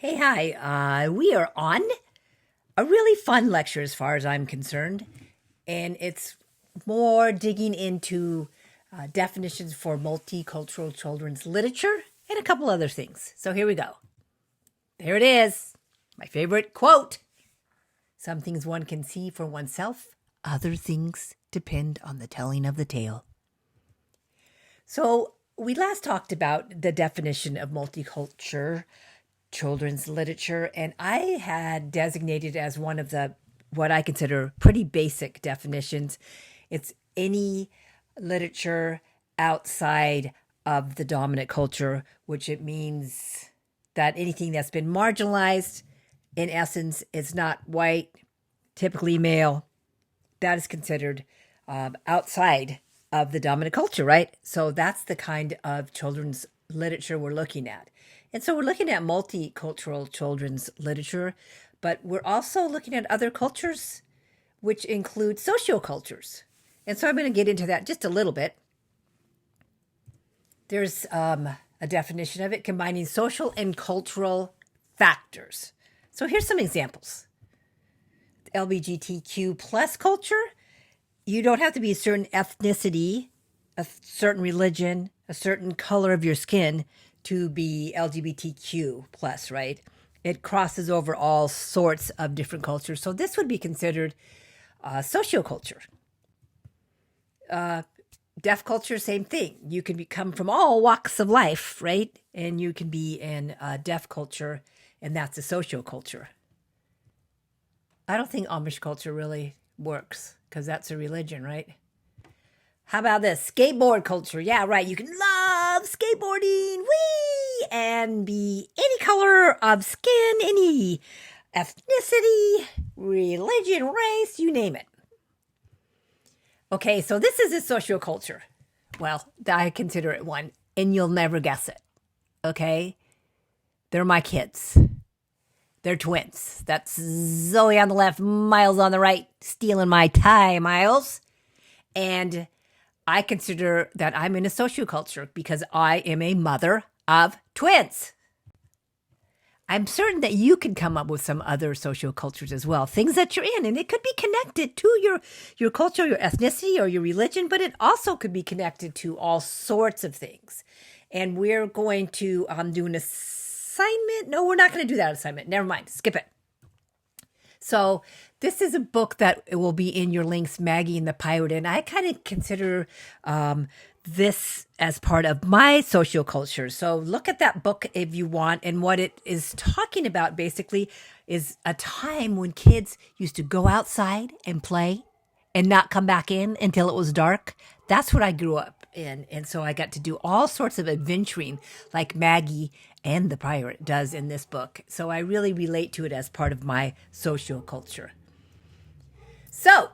Hey, hi. We are on a really fun lecture as far as I'm concerned, and it's more digging into definitions for multicultural children's literature and a couple other things. So here we go. There it is. My favorite quote. Some things one can see for oneself, other things depend on the telling of the tale. So we last talked about the definition of multicultural children's literature, and I had designated as one of the what I consider pretty basic definitions. It's any literature outside of the dominant culture, which it means that anything that's been marginalized, in essence, is not white, typically male, that is considered outside of the dominant culture, right? So that's the kind of children's literature we're looking at. And so we're looking at multicultural children's literature, but we're also looking at other cultures, which include sociocultures. And so I'm going to get into that just a little bit. There's a definition of it combining social and cultural factors. So here's some examples. LGBTQ plus culture, you don't have to be a certain ethnicity, a certain religion, a certain color of your skin to be LGBTQ plus, right? It crosses over all sorts of different cultures. So this would be considered socioculture. Deaf culture, same thing. You can come from all walks of life, right? And you can be in deaf culture, and that's a socioculture. I don't think Amish culture really works because that's a religion, right? How about this? Skateboard culture. Yeah, right. You can love skateboarding, wee, and be any color of skin, any ethnicity, religion, race, you name it. Okay, so this is a socioculture. Well, I consider it one, and you'll never guess it. Okay? They're my kids. They're twins. That's Zoe on the left, Miles on the right, stealing my tie, Miles. And I consider that I'm in a socioculture because I am a mother of twins. I'm certain that you can come up with some other sociocultures as well, things that you're in, and it could be connected to your culture, your ethnicity, or your religion, but it also could be connected to all sorts of things. And we're going to do an assignment. No, we're not going to do that assignment. Never mind. Skip it. So this is a book that will be in your links, Maggie and the Pirate. And I kind of consider this as part of my socioculture. So look at that book if you want. And what it is talking about basically is a time when kids used to go outside and play and not come back in until it was dark. That's what I grew up in. And so I got to do all sorts of adventuring like Maggie and the Pirate does in this book. So I really relate to it as part of my socioculture. So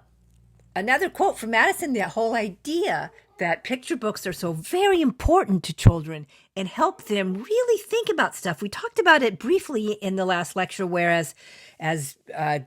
another quote from Madison, that whole idea that picture books are so very important to children and help them really think about stuff. We talked about it briefly in the last lecture, whereas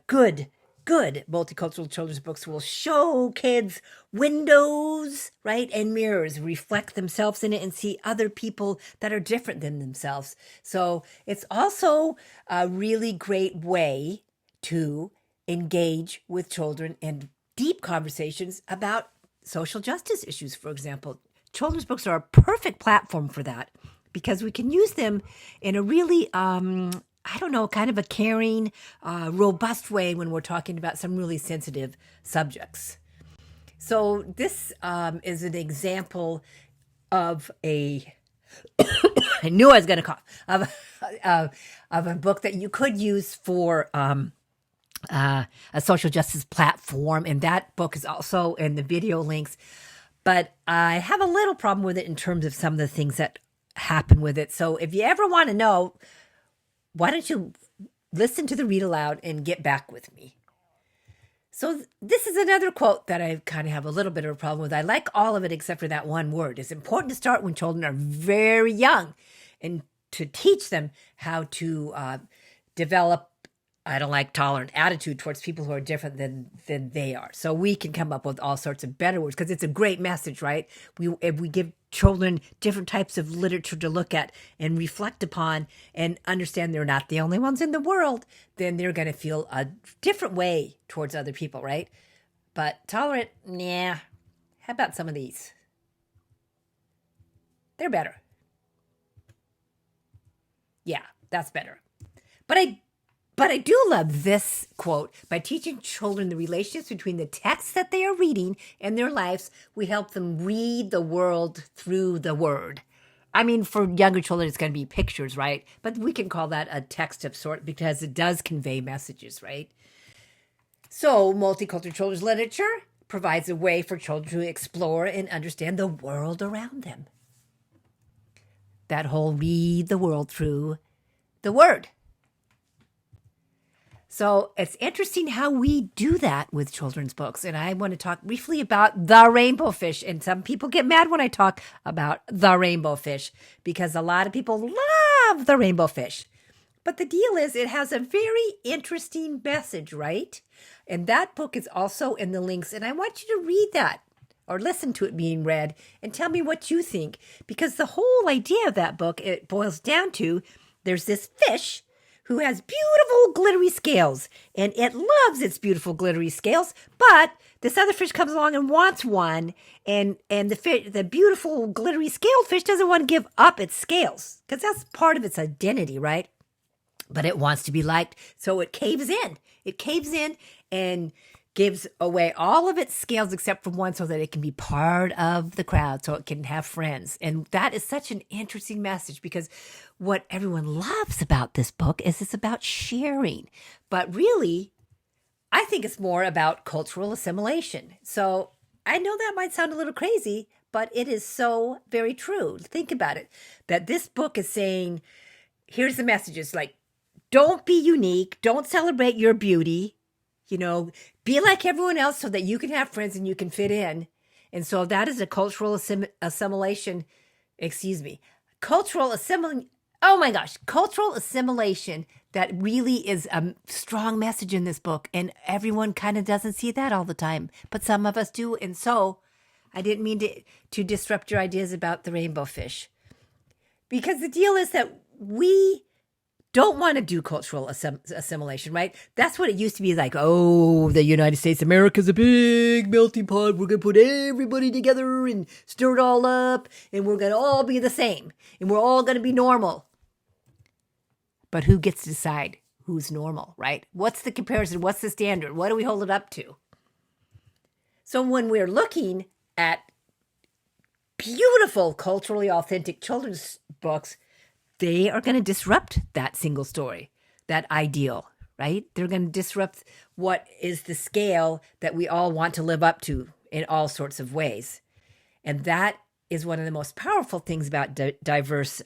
good multicultural children's books will show kids windows, right, and mirrors, reflect themselves in it and see other people that are different than themselves. So it's also a really great way to engage with children in deep conversations about social justice issues, for example. Children's books are a perfect platform for that because we can use them in a really kind of a caring, robust way when we're talking about some really sensitive subjects. So this is an example of I knew I was going to cough, of a book that you could use for a social justice platform. And that book is also in the video links. But I have a little problem with it in terms of some of the things that happen with it. So if you ever want to know, why don't you listen to the read aloud and get back with me? So this is another quote that I kind of have a little bit of a problem with. I like all of it except for that one word. It's important to start when children are very young and to teach them how to develop, I don't like tolerant attitude towards people who are different than they are. So we can come up with all sorts of better words because it's a great message, right? If we give children different types of literature to look at and reflect upon and understand they're not the only ones in the world, then they're going to feel a different way towards other people, right? But tolerant, yeah. How about some of these? They're better. Yeah, that's better. But I do love this quote. By teaching children the relationships between the texts that they are reading and their lives, we help them read the world through the word. I mean, for younger children, it's going to be pictures, right? But we can call that a text of sort because it does convey messages, right? So, multicultural children's literature provides a way for children to explore and understand the world around them. That whole read the world through the word. So it's interesting how we do that with children's books. And I want to talk briefly about the rainbow fish. And some people get mad when I talk about the rainbow fish because a lot of people love the rainbow fish. But the deal is it has a very interesting message, right? And that book is also in the links. And I want you to read that or listen to it being read and tell me what you think. Because the whole idea of that book, it boils down to there's this fish who has beautiful glittery scales, and it loves its beautiful glittery scales, but this other fish comes along and wants one, and the beautiful glittery scaled fish doesn't want to give up its scales, because that's part of its identity, right? But it wants to be liked, so it caves in. It caves in and gives away all of its scales except for one so that it can be part of the crowd, so it can have friends. And that is such an interesting message because what everyone loves about this book is it's about sharing. But really, I think it's more about cultural assimilation. So I know that might sound a little crazy, but it is so very true. Think about it, that this book is saying, here's the messages like, don't be unique, don't celebrate your beauty, be like everyone else so that you can have friends and you can fit in. And so that is a cultural assimilation, cultural assimilation. Oh my gosh, cultural assimilation that really is a strong message in this book. And everyone kind of doesn't see that all the time, but some of us do. And so I didn't mean to disrupt your ideas about the rainbow fish. Because the deal is that we don't want to do cultural assimilation, right? That's what it used to be like. Oh, the United States, America's a big melting pot. We're going to put everybody together and stir it all up, and we're going to all be the same, and we're all going to be normal. But who gets to decide who's normal, right? What's the comparison? What's the standard? What do we hold it up to? So when we're looking at beautiful, culturally authentic children's books, they are going to disrupt that single story, that ideal, right? They're going to disrupt what is the scale that we all want to live up to in all sorts of ways. And that is one of the most powerful things about diverse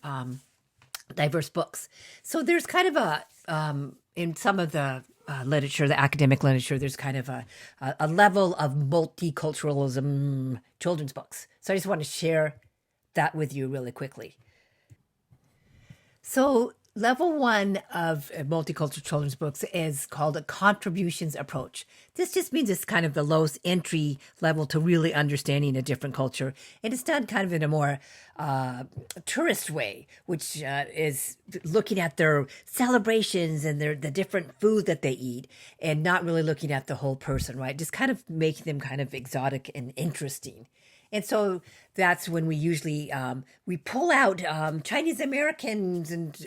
books. So there's kind of in some of the literature, the academic literature, there's kind of a level of multiculturalism children's books. So I just want to share that with you really quickly. So level 1 of multicultural children's books is called a contributions approach. This just means it's kind of the lowest entry level to really understanding a different culture. And it's done kind of in a more tourist way, which is looking at their celebrations and the different food that they eat and not really looking at the whole person, right? Just kind of making them kind of exotic and interesting. And so that's when we usually we pull out Chinese Americans and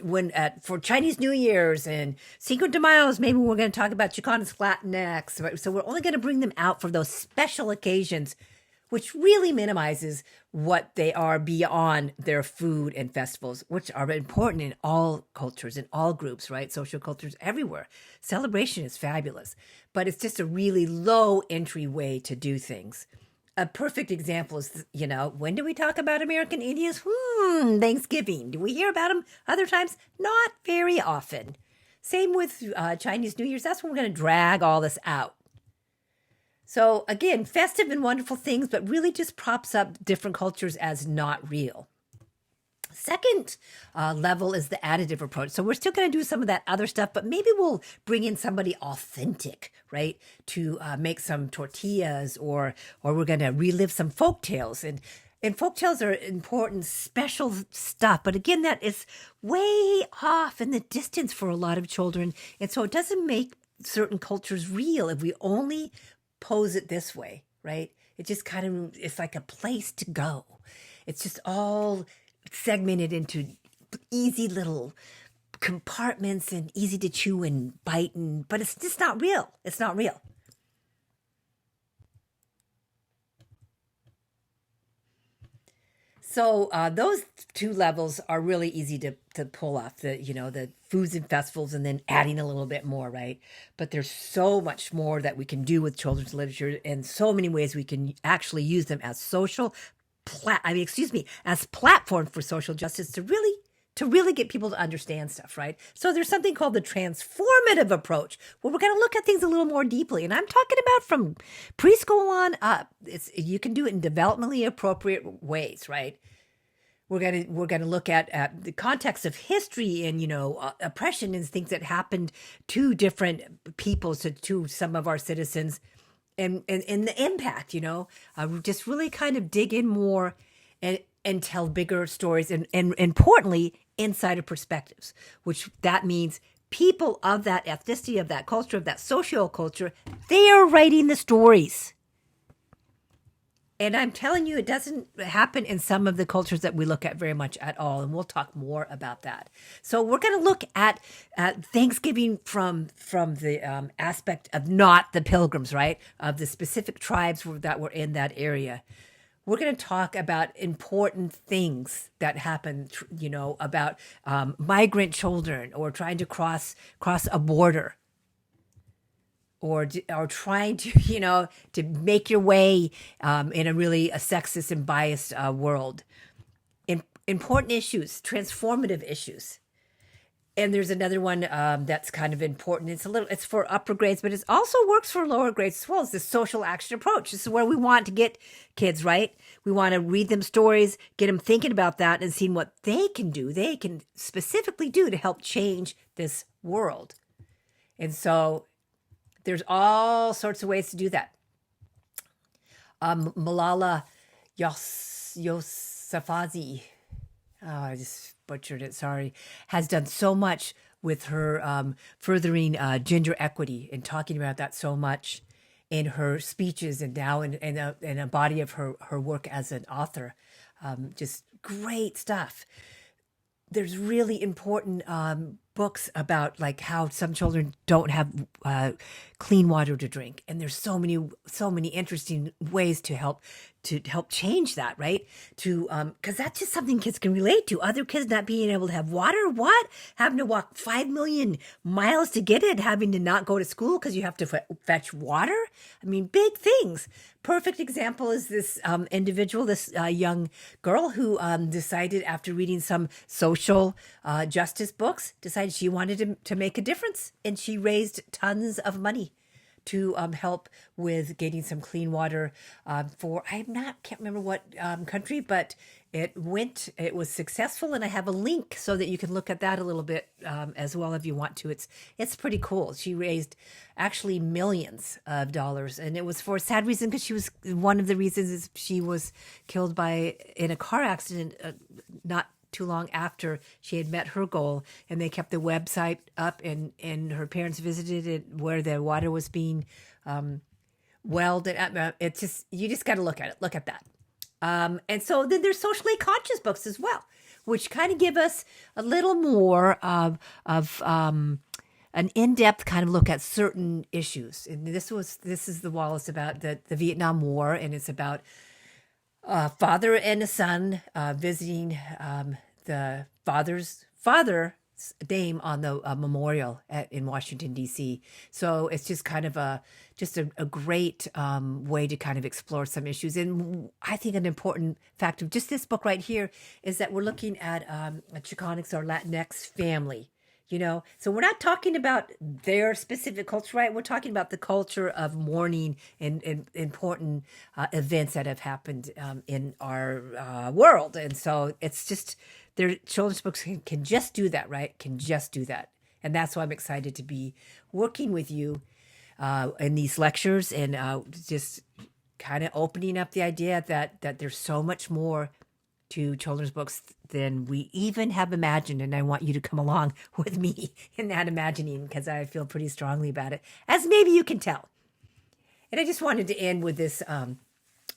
for Chinese New Year's and Cinco de Mayo's. Maybe we're going to talk about Chicanos Latinx. Right? So we're only going to bring them out for those special occasions, which really minimizes what they are beyond their food and festivals, which are important in all cultures, in all groups, right? Social cultures everywhere. Celebration is fabulous, but it's just a really low entry way to do things. A perfect example is, when do we talk about American Indians? Thanksgiving. Do we hear about them other times? Not very often. Same with Chinese New Year's. That's when we're going to drag all this out. So again, festive and wonderful things, but really just props up different cultures as not real. Second level is the additive approach. So we're still going to do some of that other stuff, but maybe we'll bring in somebody authentic, right, to make some tortillas, or we're going to relive some folk tales. And And folktales are important, special stuff. But again, that is way off in the distance for a lot of children. And so it doesn't make certain cultures real if we only pose it this way, right? It just kind of, it's like a place to go. It's just all segmented into easy little compartments and easy to chew and bite, but it's just not real. It's not real. So those two levels are really easy to pull off, the foods and festivals, and then adding a little bit more, right? But there's so much more that we can do with children's literature, and so many ways we can actually use them as as platform for social justice to really get people to understand stuff, right? So there's something called the transformative approach, where we're going to look at things a little more deeply. And I'm talking about from preschool on up. You can do it in developmentally appropriate ways, right? We're gonna look at the context of history and oppression and things that happened to different peoples, to some of our citizens, and the impact. Just really kind of dig in more and tell bigger stories, and importantly, insider perspectives, which that means people of that ethnicity, of that culture, of that social culture, they are writing the stories. And I'm telling you, it doesn't happen in some of the cultures that we look at very much at all. And we'll talk more about that. So we're going to look at Thanksgiving from the aspect of not the pilgrims, right? Of the specific tribes that were in that area. We're going to talk about important things that happen, about migrant children, or trying to cross a border, or trying to to make your way in a sexist and biased world. Important issues, transformative issues. And there's another one that's kind of important. It's for upper grades, but it also works for lower grades as well. It's the social action approach. This is where we want to get kids, right? We want to read them stories, get them thinking about that, and seeing what they can do. They can specifically do to help change this world. And so there's all sorts of ways to do that. Malala Yousafzai, I just butchered it, sorry, has done so much with her furthering gender equity and talking about that so much in her speeches, and now in a body of her work as an author. Just great stuff. There's really important books about like how some children don't have clean water to drink, and there's so many interesting ways to help change that, right? Because that's just something kids can relate to. Other kids not being able to have water, what? Having to walk 5 million miles to get it, having to not go to school because you have to fetch water. I mean, big things. Perfect example is this individual, this young girl who decided, after reading some social justice books, decided she wanted to make a difference, and she raised tons of money to help with getting some clean water for, can't remember what country, but it was successful, and I have a link so that you can look at that a little bit as well if you want to. It's pretty cool. She raised actually millions of dollars, and it was for a sad reason, because one of the reasons is she was killed in a car accident not too long after she had met her goal, and they kept the website up, and her parents visited it where the water was being welded. It's just, you just got to look at it. Look at that. And so then there's socially conscious books as well, which kind of give us a little more of an in-depth kind of look at certain issues. And this is the Wallace about the Vietnam War, and it's about father and a son visiting the father's name on the memorial in Washington, D.C. So it's just kind of a great way to kind of explore some issues. And I think an important fact of just this book right here is that we're looking at a Chicanx or Latinx family. So we're not talking about their specific culture, right? We're talking about the culture of mourning and important events that have happened in our world. And so it's just, their children's books can just do that, right? Can just do that. And that's why I'm excited to be working with you in these lectures, and just kind of opening up the idea that there's so much more to children's books than we even have imagined. And I want you to come along with me in that imagining because I feel pretty strongly about it, as maybe you can tell. And I just wanted to end with this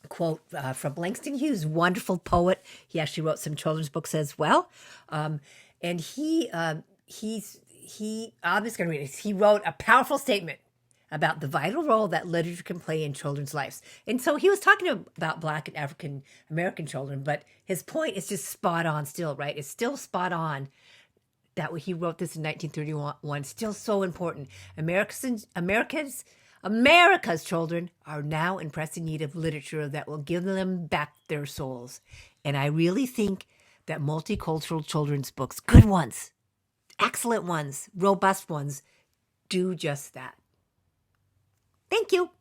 quote from Langston Hughes, wonderful poet. He actually wrote some children's books as well. And I'm just going to read it. He wrote a powerful statement about the vital role that literature can play in children's lives. And so he was talking about Black and African American children, but his point is just spot on still, right? It's still spot on that he wrote this in 1931, still so important. America's children are now in pressing need of literature that will give them back their souls. And I really think that multicultural children's books, good ones, excellent ones, robust ones, do just that. Thank you.